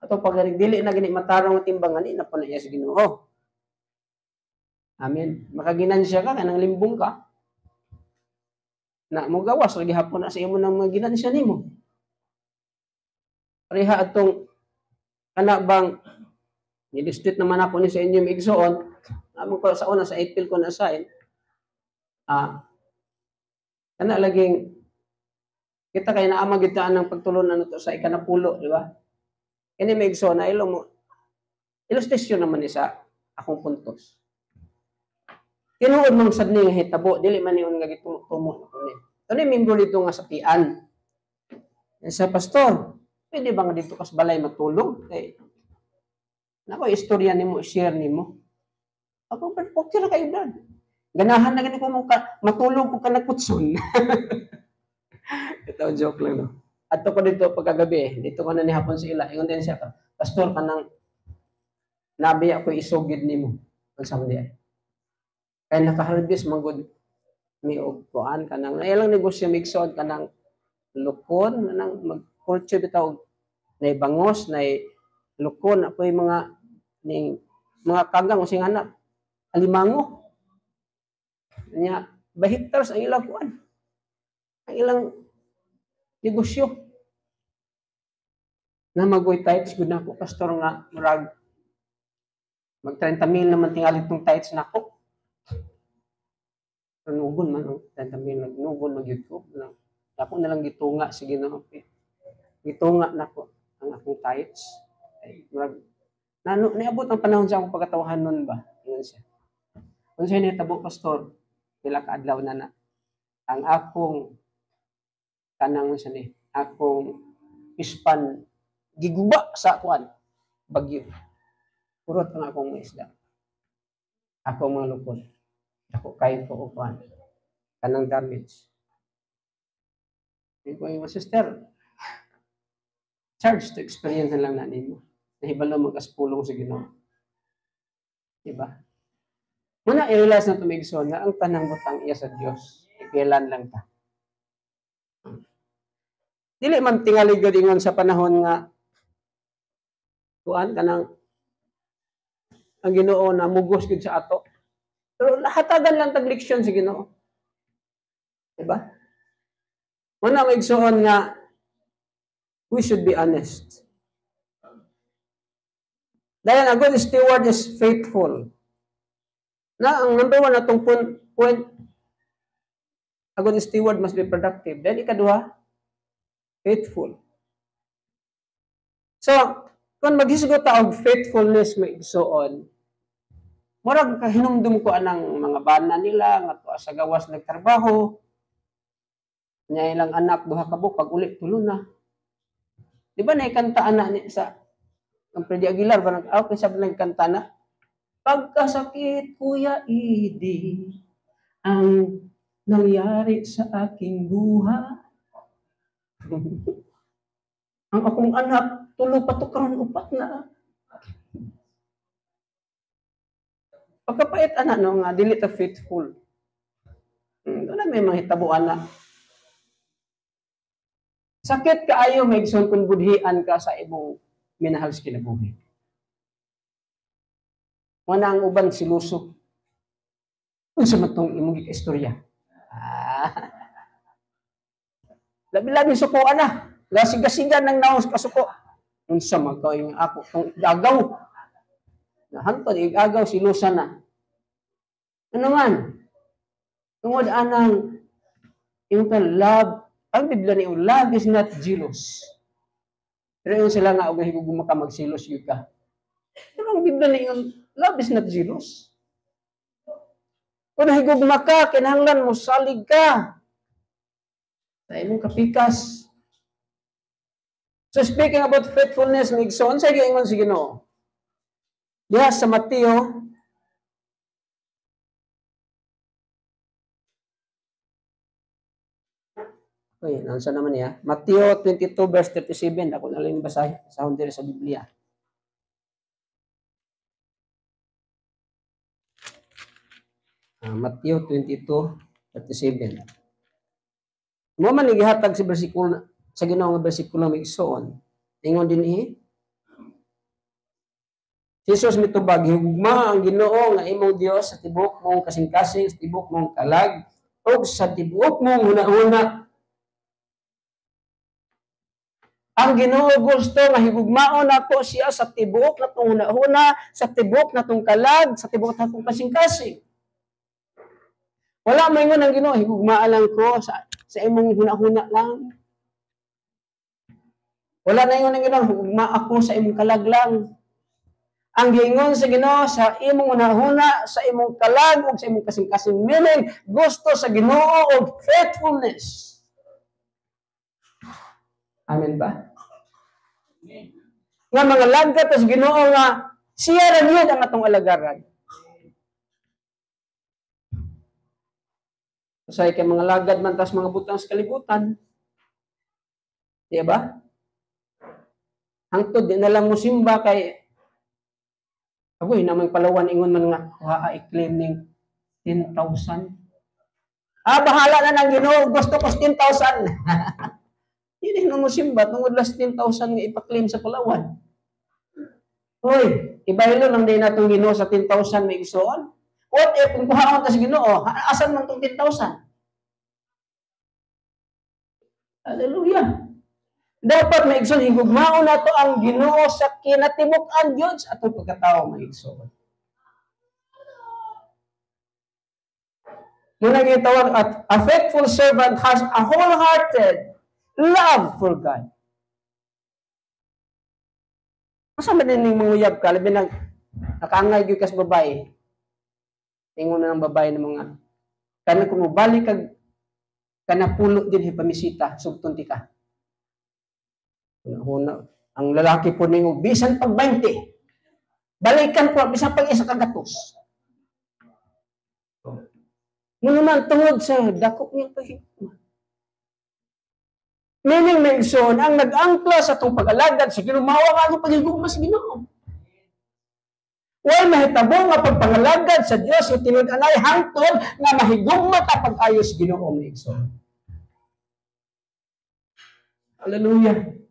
Ato pag dili na gani matarong nga timbangan, ina pa na iyas Ginoo. Amen. Makaginansya ka, kanang limbong ka. Na mo gawas lagi hapon na sa imo nang mga ginansya nimo. Pareha atong kana bang ni-distribute naman ako ni sa inyo igsoon, among ko sa una sa April ko na assign. Kana laging kita kay naama gitaan ng pagtulon ano to sa ikanapulo, di ba? Kini may igsoon na illustration naman ni sa akong puntos. Tinuod mong sadni nga hitabo, dili man niyon nga gitumo ni. Kani membro dito nga sa pian. Sa pastor, pwede ba nga dito kas balay matulog? Kay nako istorya nimo, share nimo. Ako okay ra kay dad. Ganahan na gani ko matulog ko ka nagputson. Ito joke lang no. Adto ko dito pagkagabi, dito ko na ni hapon sa ila. Ingon din siya ka, pastor kanang nabi ako isugid nimo. Unsa man di kaya nakaharvest magod ni og kuan kanang ilang negosyo migsoon kanang lukon kanang mag-culture bitaw na bangos na lukon apoy mga ning mga kagang using anak alimango nya bahitars ang ilang kuan ang ilang negosyo na magoy tights gud nako pastor nga murag mag 30,000 naman tingali tong tights nako. Nugon man ang tantamin nagnugon magyud ko. Ako na lang gitunga sige na okay. Gitunga nako ang akong tights. Ay murag niabot ang panahon sa akong pagkatawahan nun ba? Ingon siya. Unsa ni tabo pastor? Pila ka adlaw na ang akong kanang sa ni akong ispan giguba sa kuan bagyo. Purot ang akong isda. Akong mga lukon. Ako kain ko upan. Kanang damage. Hindi ko yung sister. Charge to experience na lang na nimo. Nahibalo magkaspulong sa Ginoo. Diba? Muna i-realize na tumigson na ang tanang butang iya sa Dios. Ipilan lang ta. Dili man tingali gud ingon sa panahon nga kuan kanang ang Ginoo na mugos gid sa ato. Pero hatagan lang tag leksyon sa Ginoo. Diba? Muna maigsuon nga we should be honest. Dahil a good steward is faithful. Na ang number one atong point, a good steward must be productive. Then ikaduha, faithful. So, kung maghisgot ta og faithfulness maigsuon, murag kahinumdum ko anang mga bana nila nga tuwa sa gawas nagtrabaho. Nya ilang anak duha ka buok pag uli tulo na. Di ba naikanta ana ni sa ang Freddy Aguilar ba okay sabi nagkanta na pagkasakit Kuya Idi ang nangyari sa aking buhay. Ang akong anak tulo pa to karon upat na. Pagkapait ana no nga dili ta faithful. Doon may mga hitabuan na. Sakit kaayo maigsoon kung budhian ka sa imong minahal sa kinabuhi. Wala ang uban siluso. Unsa man tong imong istorya? Labi-labi sukuan na. Lasig-asigan ng naos kasuko. Unsa man kayo ako tong agaw. Nahantod igagaw silusan na. Ano man? Tungod anang yung love, ang Biblia ni love is not jealous. Pero yung sila nga og higugma ka magsilos yun ka. Pero ang Biblia ni love is not jealous. Kung higugma ka, kinahanglan mo salig ka. Sa imong kapikas. So speaking about faithfulness, migsoon sa giingon si Ginoo. Diha sa Mateo okay, nansa naman niya. Mateo 22 verse 37. Ako na lang basahin sa hundred sa Biblia. Mateo 22:37. Mo man gihatag sa bersikulo sa Ginoo nga bersikulo may isuon. Ingon dinhi Jesus mitubag higugma ang Ginoo nga imong Dios sa tibuok mong kasing-kasing, sa tibuok mong kalag, ug sa tibuok mong hunahuna. Ang Ginoo gusto nga higugmaon nato siya sa tibuok natong hunahuna, sa tibuok natong kalag, sa tibuok natong kasing-kasing. Wala mo ingon ang Ginoo higugmaan lang ko sa imong hunahuna lang. Wala na ingon ang Ginoo higugma ako sa imong kalag lang. Ang giingon sa Ginoo sa imong hunahuna, sa imong kalag ug sa imong kasing-kasing meaning gusto sa Ginoo og faithfulness. Amen ba? Nga mga lagkat sa Ginoo nga siya ra gyud ang atong alagaran. Say kay mga lagad man tas mga butang sa kalibutan. Di ba? Hangtod di na lang mo simba kay ako namang Palawan ingon man nga i-claim ning 10,000. Bahala na ng Ginoo, gusto ko 10,000. Hindi na mo simba tungod las 10,000 nga ipa-claim sa Palawan. Hoy, ibaylo lang din natong Ginoo sa 10,000 may isuon. What if kung kuhaon ta sa Ginoo, asan man tong 10,000? Hallelujah. Dapat maigsoon higugmaon nato ang Ginoo sa kinatibuk-an gyud sa atong pagkatao maigsoon. Muna gitawag at a faithful servant has a wholehearted love for God. Asa man din manguyab ka labi nang nakaangay gyud kas babae. Ingon na ng babae ng mga kana kung mobalik kag kana pulo din pamisita sugton ti ka. Ang lalaki po ninyo, bisan pag 20, balikan po, bisan pag isa kagatos. Nung naman tungod sa dakop niyang pahigma. Meaning, Megson, ang nag-angkla sa itong pag-alagad sa ginumawa ka ang paghigugma sa Ginoo. Why mahitabo nga pagpangalagad sa Dios yung tinud-anay hangtod nga mahigugma ka pag-ayos Ginoo, Megson. Hallelujah.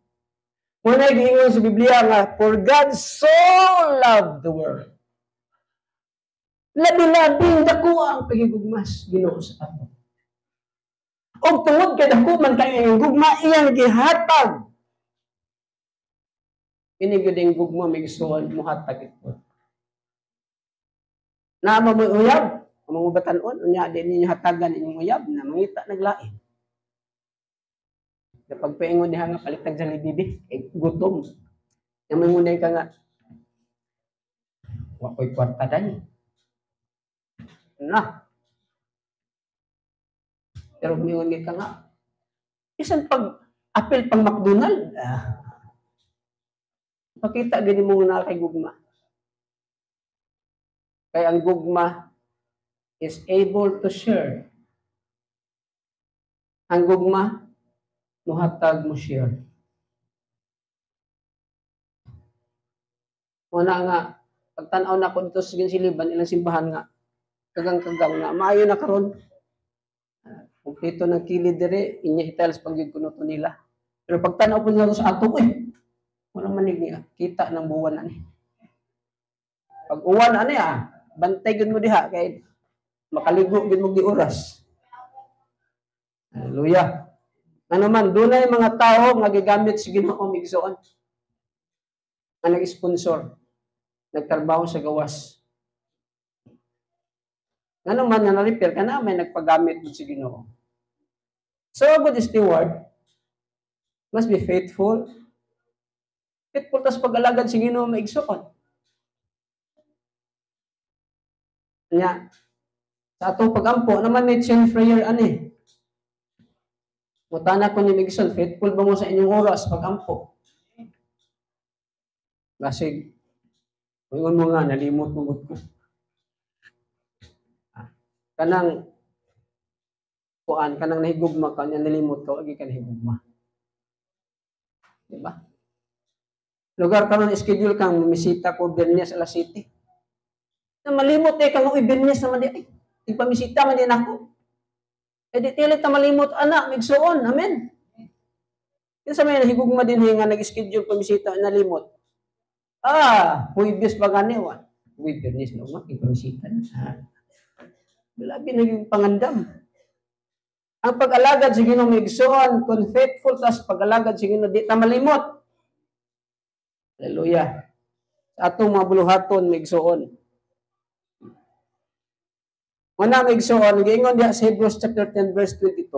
Muna giingon sa Biblia nga, for God so loved the world. Labi-labing dako ang pagigugmas Ginoo sa ato. Og tungod kay dako man kayo ang gugma iyang gihatag. Ini gyud ang gugma migsuon muhatag ito. Na mo uyab, mga batan-on unya din ninyo hatagan inyong uyab na mangita naglain. Kapag paingon diha nga palitag sa libibi, kay gutom. Yang mangunay ka nga, wakoy kwarta dani. Na. Pero mingon ka nga, isan pag apel pang McDonald, pakita gani mo na kay gugma. Kaya ang gugma is able to share. Ang gugma, muhatag mo share. Una nga, pagtanaw na ko dito sa Siliban, ilang simbahan nga, kagang-kagang nga, maayo na karon. Kumpleto ng kilid dire, inya italas pag kuno to nila. Pero pagtanaw po nila sa ato, wala manig niya, kita ng buwan na ni. Pag uwan ani bantay gud mo diha kay makaligo gud mo gi oras. Hallelujah. Ano man dunay mga tao nga gigamit sa Ginoo migsuon. Ang nag-sponsor, nagtrabaho sa gawas. Ano man nga na-repair ka na may nagpagamit mo sa Ginoo. So a good steward must be faithful. Faithful tas pag-alagad sa Ginoo maigsuon. Nya sa atong pagampo naman may chain prayer ani. Mutana ko ni Migson, faithful ba mo sa inyong oras pagampo? Basig ingon mo nga nalimot mo ko. Kanang kuan kanang nahigugma ka nya nalimot ka agi ka nahigugma. Di ba? Lugar karon schedule kang misita ko Bernes alas 7. Na malimot kang Bernes naman di ay ipamisita man din ako. E di tilit na malimot anak migsuon. Amen. Kinsa may nahigugma din nga nag-schedule pamisita nalimot. Huwibis pa gani wa. Bernes na nga ipamisita na. Labi naging pangandam. Ang pag-alagad sa Ginoo migsuon, kung faithful tas pag-alagad sa Ginoo di ta malimot. Hallelujah. Sa atong mga buluhaton migsuon. Una migsuon, giingon diha sa Hebrews chapter 10 verse 22.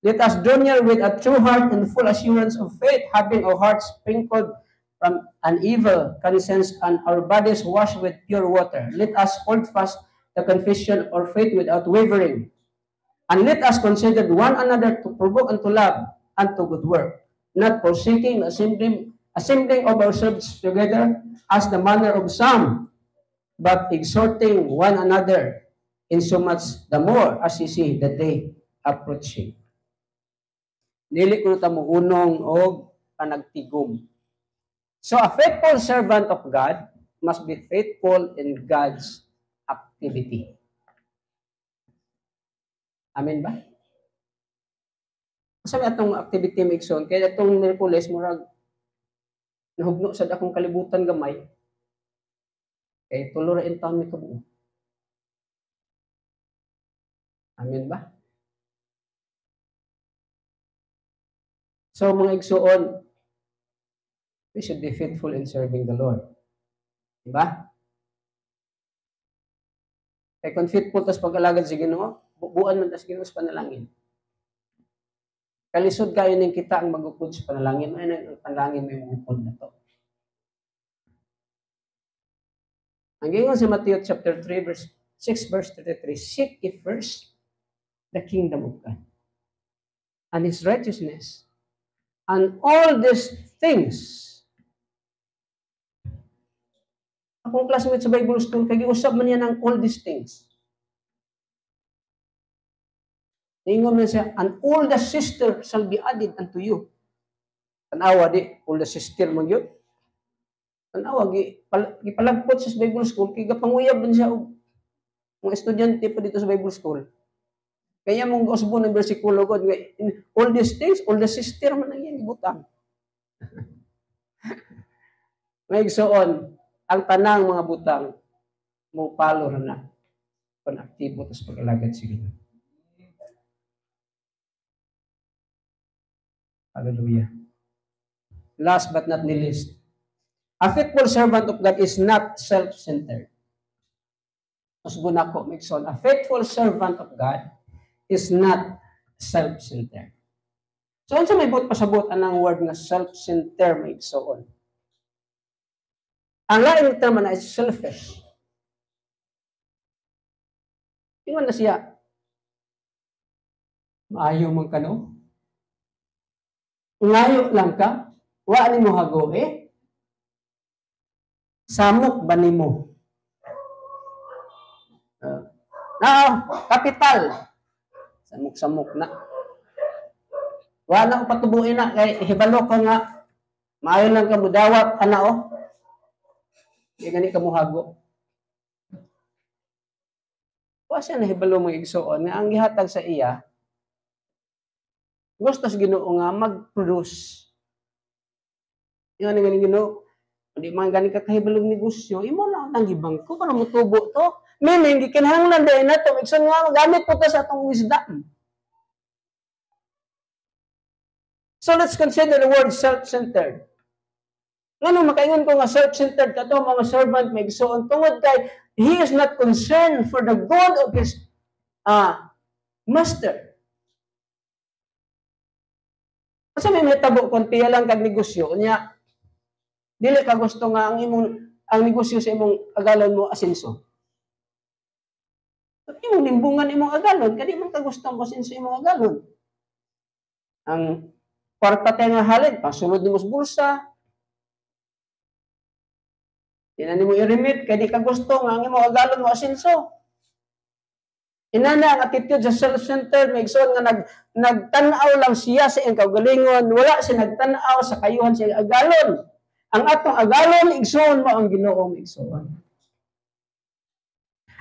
Let us draw near with a true heart and full assurance of faith, having our hearts sprinkled from an evil conscience and our bodies washed with pure water. Let us hold fast the confession or faith without wavering. And let us consider one another to provoke unto love and to good work, not forsaking assembling of ourselves together as the manner of some, but exhorting one another, in so much the more as you see the day approaching. Dili ko ta mo unong og panagtigom. So a faithful servant of God must be faithful in God's activity. Amen ba? Sa atong activity migson kay atong Miyerkules murag nahugno sa akong kalibutan gamay. Kay tulo ra in taon mi kabuo. Amen ba? So mga igsuon, we should be faithful in serving the Lord. Diba? Kaya kung faithful tas pag-alagad sa Ginoo, bubuan man tas Ginoo sa panalangin. Kalisod kayo ning kita ang magukod sa panalangin, ay ang panalangin may magukod na to. Ang gingon sa Matthew chapter 3 verse 6 verse 33, seek ye first the kingdom of God and His righteousness, and all these things. Akong classmate sa Bible school, kaya giusap man yan ang all these things. Ingon man siya, and all the sister shall be added unto you. Tanawa di, all the sister mo yun. Tanawa, gipalagpot sa Bible school, kaya panguyab din siya, mga estudyante pa dito sa Bible school. Kaya mong gosbo ng versikulo ko, all these things, all the sister man ang yan, ibutang. May igsoon, ang tanang mga butang, mo palo ra na panaktibo tas pag-alagad sa Ginoo. Hallelujah. Last but not the least, a faithful servant of God is not self-centered. Usgo nako Migson, a faithful servant of God is not self-centered. So, unsa may bot pasabot anang word nga self-centered Migson? Ang lain term na is selfish. Ingon na siya, maayo man ka no? Ngayo lang ka? Wa ni mo hago eh? Samok ba ni mo? Kapital. Samok-samok na. Wa na ko patubuin na kay hibalo ko nga maayo lang ka mudawat ana o. Di gani ka mo hago. Wa siya nahibalo mo igsuon nga ang gihatag sa iya gusto sa Ginoo nga mag-produce. Yan nga ni Ginoo, hindi man gani ka kahibalong negosyo, imo na ang gibang ko para motubo to. Meaning gikinahanglan dai nato igsoon nga magamit po ta sa atong wisdom. So let's consider the word self-centered. Ngano makaingon ko nga self-centered kato mga servant may igsoon tungod kay he is not concerned for the good of his master. Kasi may tabo kung tiya lang kag negosyo nya dili ka gusto nga ang negosyo sa imong agalon mo asenso. Imong limbungan imong agalon kadi man ka gusto mo asenso imong agalon. Ang kwarta tay nga halin pasulod nimo sa bulsa. Ina nimo i-remit kay di ka gusto nga ang imong agalon mo asenso. Inana ang attitude sa self-centered, may igsoon nga nagtanaw lang siya sa iyang kaugalingon, wala siya nagtanaw sa kayuhan sa iyang agalon. Ang atong agalon, igsoon mo ang Ginoo, igsoon.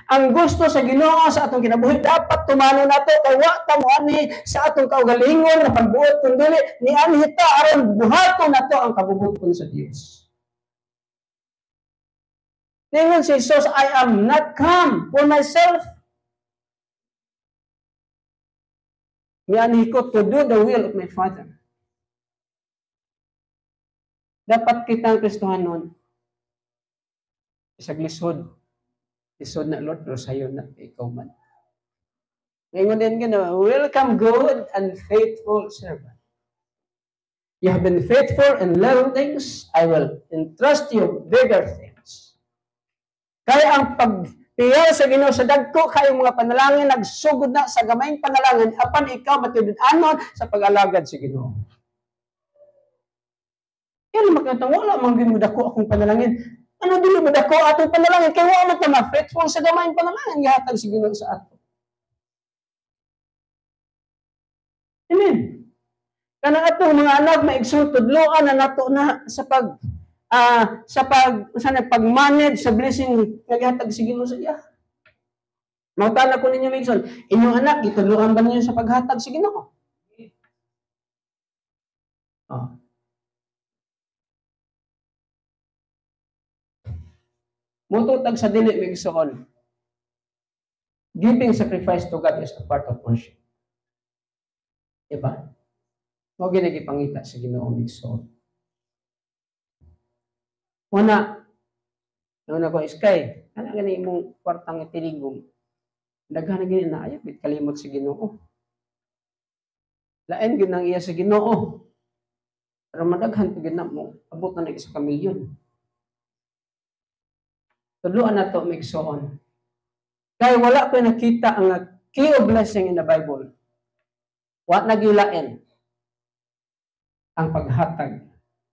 Ang gusto sa Ginoo sa atong kinabuhi dapat tumano nato kay wa ta mo ani sa atong kaugalingon na pagbuot kun dili ni anhi ta aron buhaton nato ang kabubuton sa Dios. Ningon si Jesus, I am not come for myself. Mianhi ko to do the will of my Father. Dapat kita ang Kristohanon isag lisod. Lisod na Lord, pero sa'yo na, ikaw man. Ngayon din gano'n, welcome good and faithful servant. You have been faithful in little things, I will entrust you bigger things. Kaya ang pagpiyal sa Ginoo sa dagko kayong mga panalangin nagsugod na sa gamayng panalangin apan ikaw matudud-anon sa pag-alagad sa Ginoo. Yan makatang wala man gyud mo dako akong panalangin. Ano dili mo dako atong panalangin kay wala ta ma-faithful sa gamayng panalangin gihatag sa Ginoo sa ato. Amen. Kanang atong mga anak maigsoon tudloan na nato na sa pag-manage sa blessing nga gihatag sa Ginoo sa iya. Mangutana ko ninyo Mason, inyong anak gituluan ba ninyo sa paghatag sa Ginoo? Mututag sa dili Mason. Giving sacrifice to God is a part of worship. Diba? Mo ginagipangita sa Ginoo Mason. Una ko iskay, ana gani imong kwartang itinigom. Daghan na gini na ayaw bit kalimot sa Ginoo. Lain gyud nang iya sa Ginoo. Pero madaghan pud na mo, abot na isa ka milyon. Tudloan nato migsoon. Kay wala ko nakita ang key of blessing in the Bible. Wa nagilain ang paghatag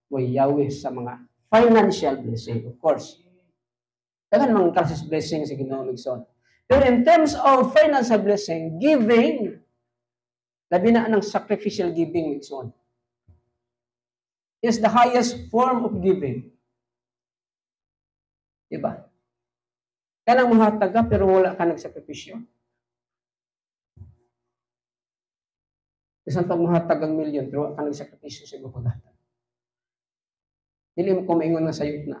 mo Yahweh sa mga financial blessing, of course. Daghan mga klaseng blessing sa Ginoo migsoon. Pero in terms of financial blessing, giving, labi na ng sacrificial giving migsoon, is the highest form of giving. Diba? Kanang mahatag ka pero wala ka nagsakripisyo. Isang pag mahatag ang milyon pero wala ka nagsakripisyo sa iyong paghatag. Dili mo ko maingon nga sayot na.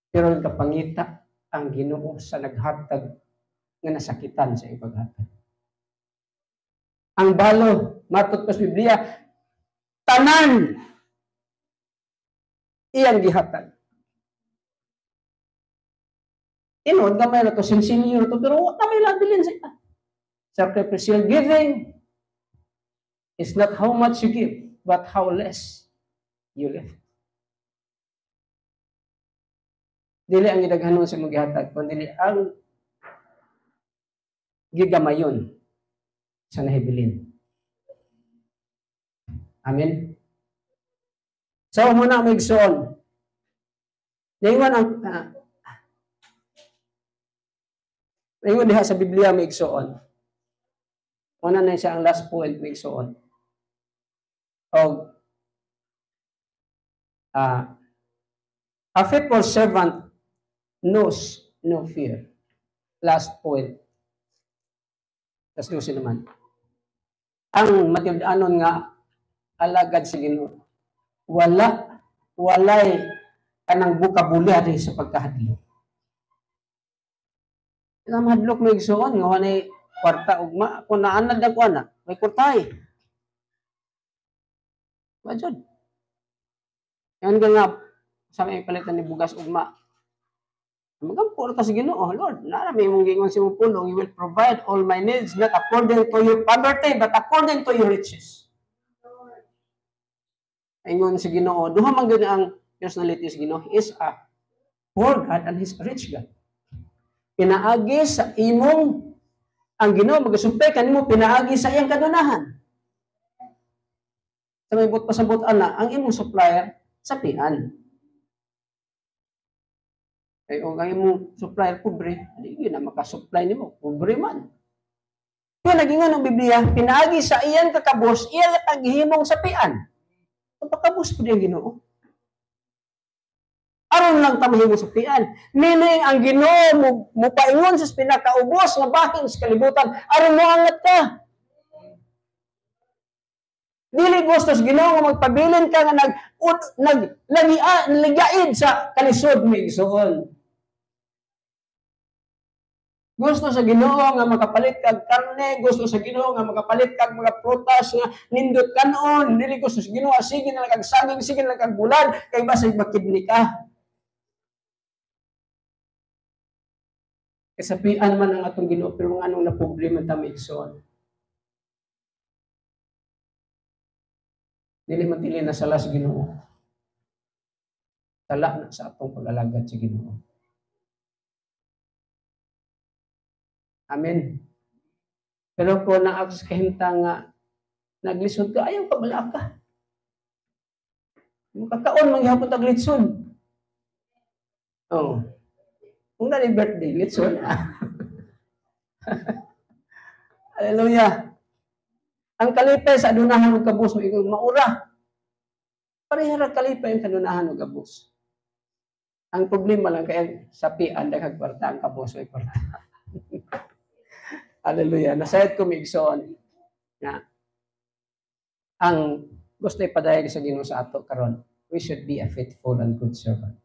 Pero nagkapangita ang Ginoo sa naghatag nga nasakitan sa ipaghatag. Ang balo, matud pa sa Biblia, tanan iyang gihatag. Inod gamay na to, sinsinyo to, pero wala may labilin sa ita. Sacrificial giving is not how much you give, but how less you live. Dili ang gidaghanon sa mong gihatag, kundi ang gigamayon sa nahibilin. Amen? So, muna ang igsoon. Ngayon ang ngayon diha sa Biblia may igsoon. Una na siya ang last point may igsoon. O, a faithful servant knows no fear. Last point. Tapos lusin naman. Ang matiud-anon nga alagad sa Ginoo. Walay kanang vocabulary sa pagkahadlok. Ang hadlok may igsoon nga walay kwarta ugma kung naanad ang kuana, may kurtay. Wajud. Yan nga sa may palitan ni bugas ugma. Magampo ka sa Ginoo, Lord, narami mong gingon si mo pulong, you will provide all my needs, not according to your poverty, but according to your riches. Ingon si Ginoo, duha man gyud ang personality sa Ginoo, He is a poor God and He's a rich God. Pinaagi sa imong ang Ginoo magasumpay kanimo pinaagi sa iyang kadunahan. Sa may but pasabot ana, ang imong supplier sa pian. Ay o ang imong supplier pobre, di na makasupply nimo, pobre man. Kaya nagingon ang Biblia, pinaagi sa iyang kakabos, iya taghimong sa pian. Pagkabos po ang Ginoo. Aron lang tamahimo sa pian. Meaning ang Ginoo mo paingon sa pinakaubos nga bahin sa kalibutan, aron mo angat ka. Dili gusto sa Ginoo nga magpabilin ka nga naglagiaid sa kalisod mi igsoon. Gusto sa Ginoo nga makapalit kag karne, gusto sa Ginoo nga makapalit kag mga prutas nga nindot kanon, dili gusto sa Ginoo sige na lang kag saging, sige na lang kag bulan kay basta makidni ka. Kasapian man ang atong Ginoo pero anong na problema ta igsoon. Dili matili na sala sa Ginoo. Sala na sa atong pag-alagad sa Ginoo. Amen. Pero kung naak sa kahimtang nga naglisod ka, ayaw ka bala ka. Makakaon manghihapon tag litson. Oh. Kung na birthday, litson. Hallelujah. Ang kalipay sa adunahan ng kabus, maura. Parehara kalipay ang kadunahan ng kabus. Ang problema lang kaya sa pian daghang kwarta ang kabus ay kwarta. Hallelujah. Nasayad ko miigsoon nga ang gusto ipadayag sa Ginoo sa ato karon, we should be a faithful and good servant.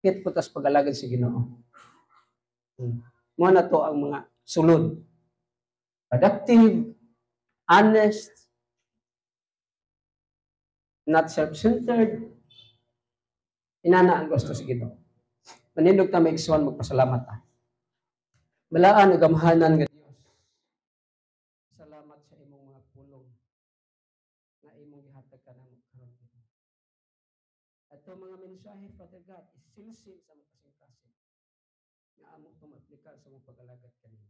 Faithful tas pag-alagad sa Ginoo. Mo na to ang mga sulod. Productive, honest, not self-centered. Inana ang gusto sa Ginoo. Manindog ta maigsoon magpasalamat ta. Malaan ang gamhanan nga Dios. Salamat sa imong mga pulong nga imong gihatag kanamo karon. Ato mga mensahe, Father God, is silsil sa mga kasing-kasing nga amo ko mag-aplikar sa mga pag-alagad kanimo.